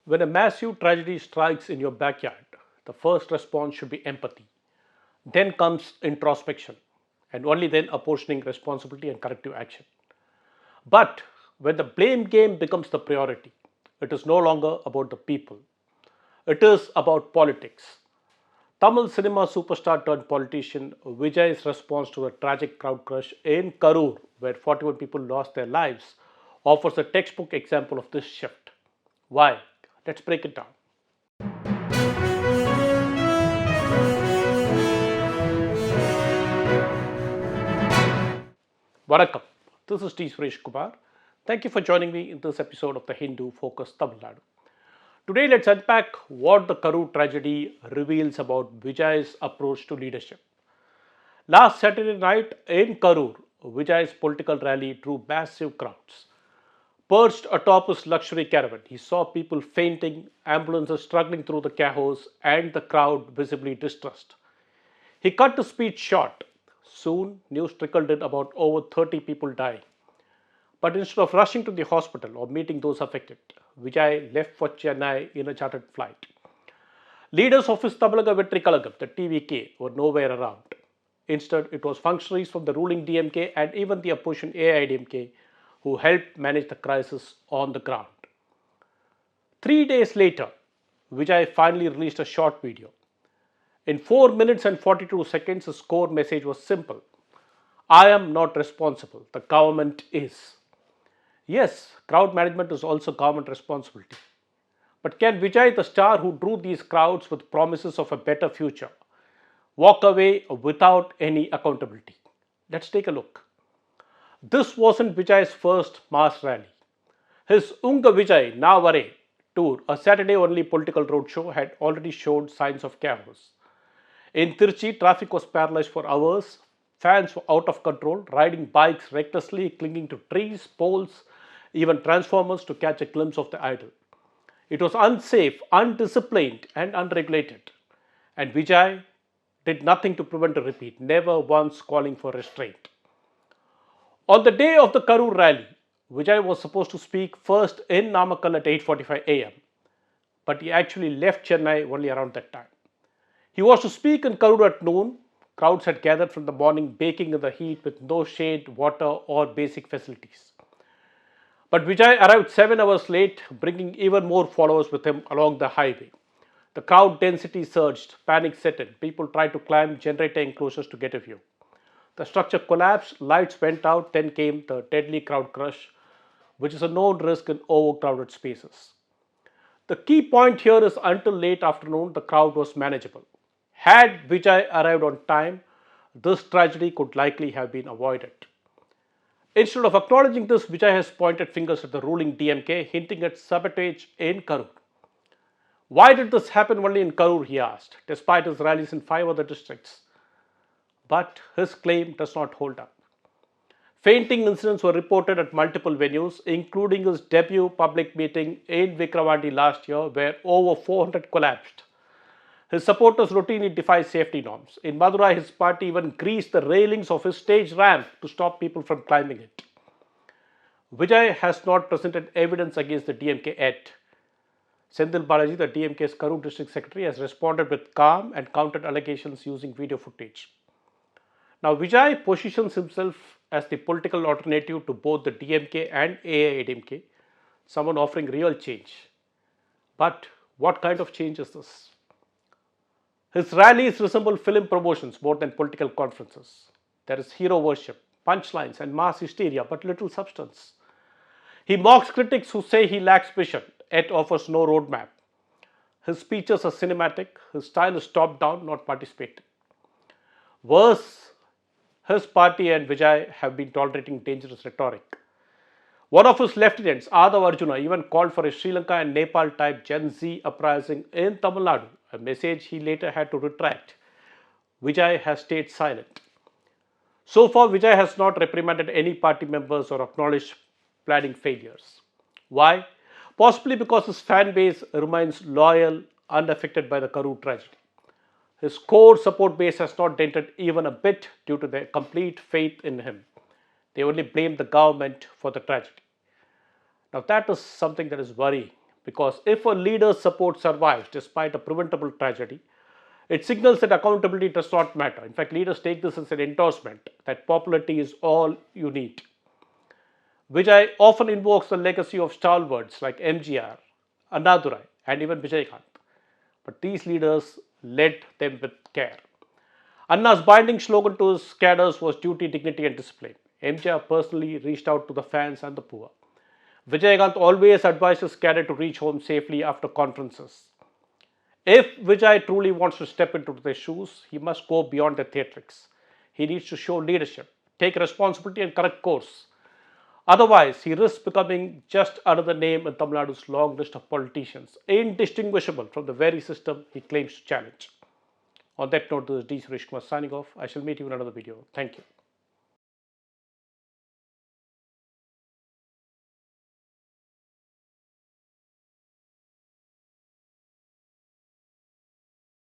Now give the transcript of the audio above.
When a massive tragedy strikes in your backyard, the first response should be empathy. Then comes introspection, and only then apportioning responsibility and corrective action. But when the blame game becomes the priority, it is no longer about the people, it is about politics. Tamil cinema superstar turned politician Vijay's response to a tragic crowd crush in Karur, where 41 people lost their lives, offers a textbook example of this shift. Why? Let's break it down. Vanakkam. This is T. Suresh Kumar. Thank you for joining me in this episode of the Hindu Focus Tamil Nadu. Today, let's unpack what the Karur tragedy reveals about Vijay's approach to leadership. Last Saturday night in Karur, Vijay's political rally drew massive crowds. Perched atop his luxury caravan, he saw people fainting, ambulances struggling through the chaos, and the crowd visibly distressed. He cut his speech short. Soon, news trickled in about over 30 people dying. But instead of rushing to the hospital or meeting those affected, Vijay left for Chennai in a chartered flight. Leaders of his Tamil Vetri Kalagam, the TVK, were nowhere around. Instead, it was functionaries from the ruling DMK and even the opposition AIDMK who helped manage the crisis on the ground. 3 days later, Vijay finally released a short video. In 4 minutes and 42 seconds, his core message was simple: I am not responsible, the government is. Yes, crowd management is also government responsibility. But can Vijay, the star who drew these crowds with promises of a better future, walk away without any accountability? Let's take a look. This wasn't Vijay's first mass rally. His Unga Vijay Navare tour, a Saturday only political roadshow, had already showed signs of chaos. In Tirchi, traffic was paralyzed for hours. Fans were out of control, riding bikes recklessly, clinging to trees, poles, even transformers to catch a glimpse of the idol. It was unsafe, undisciplined, and unregulated. And Vijay did nothing to prevent a repeat, never once calling for restraint. On the day of the Karur rally, Vijay was supposed to speak first in Namakkal at 8:45 am, but he actually left Chennai only around that time. He was to speak in Karur at noon. Crowds had gathered from the morning, baking in the heat with no shade, water, or basic facilities. But Vijay arrived 7 hours late, bringing even more followers with him along the highway. The crowd density surged, panic set in. People tried to climb generator enclosures to get a view. The structure collapsed, lights went out, then came the deadly crowd crush, which is a known risk in overcrowded spaces. The key point here is until late afternoon, the crowd was manageable. Had Vijay arrived on time, this tragedy could likely have been avoided. Instead of acknowledging this, Vijay has pointed fingers at the ruling DMK, hinting at sabotage in Karur. Why did this happen only in Karur, he asked, despite his rallies in 5 other districts? But his claim does not hold up. Fainting incidents were reported at multiple venues, including his debut public meeting in Vikramandi last year, where over 400 collapsed. His supporters routinely defy safety norms. In Madurai, his party even greased the railings of his stage ramp to stop people from climbing it. Vijay has not presented evidence against the DMK yet. Senthil Balaji, the DMK's Karur district secretary, has responded with calm and countered allegations using video footage. Now, Vijay positions himself as the political alternative to both the DMK and AIADMK, someone offering real change. But what kind of change is this? His rallies resemble film promotions more than political conferences. There is hero worship, punchlines, and mass hysteria, but little substance. He mocks critics who say he lacks vision, yet offers no roadmap. His speeches are cinematic, his style is top down, not participating. Worse, his party and Vijay have been tolerating dangerous rhetoric. One of his lieutenants, Adav Arjuna, even called for a Sri Lanka and Nepal type Gen Z uprising in Tamil Nadu, a message he later had to retract. Vijay has stayed silent. So far, Vijay has not reprimanded any party members or acknowledged planning failures. Why? Possibly because his fan base remains loyal, unaffected by the Karur tragedy. His core support base has not dented even a bit due to their complete faith in him. They only blame the government for the tragedy. Now, that is something that is worrying. Because if a leader's support survives despite a preventable tragedy, it signals that accountability does not matter. In fact, leaders take this as an endorsement that popularity is all you need. Vijay often invokes the legacy of stalwarts like MGR, Annadurai, and even Vijaykanth. But these leaders led them with care. Anna's binding slogan to his cadres was duty, dignity, and discipline. MGR personally reached out to the fans and the poor. Vijaykanth always advised his cadre to reach home safely after conferences. If Vijay truly wants to step into their shoes, he must go beyond the theatrics. He needs to show leadership, take responsibility, and correct course. Otherwise, he risks becoming just another name in Tamil Nadu's long list of politicians, indistinguishable from the very system he claims to challenge. On that note, this is D. Suresh Kumar signing off. I shall meet you in another video. Thank you.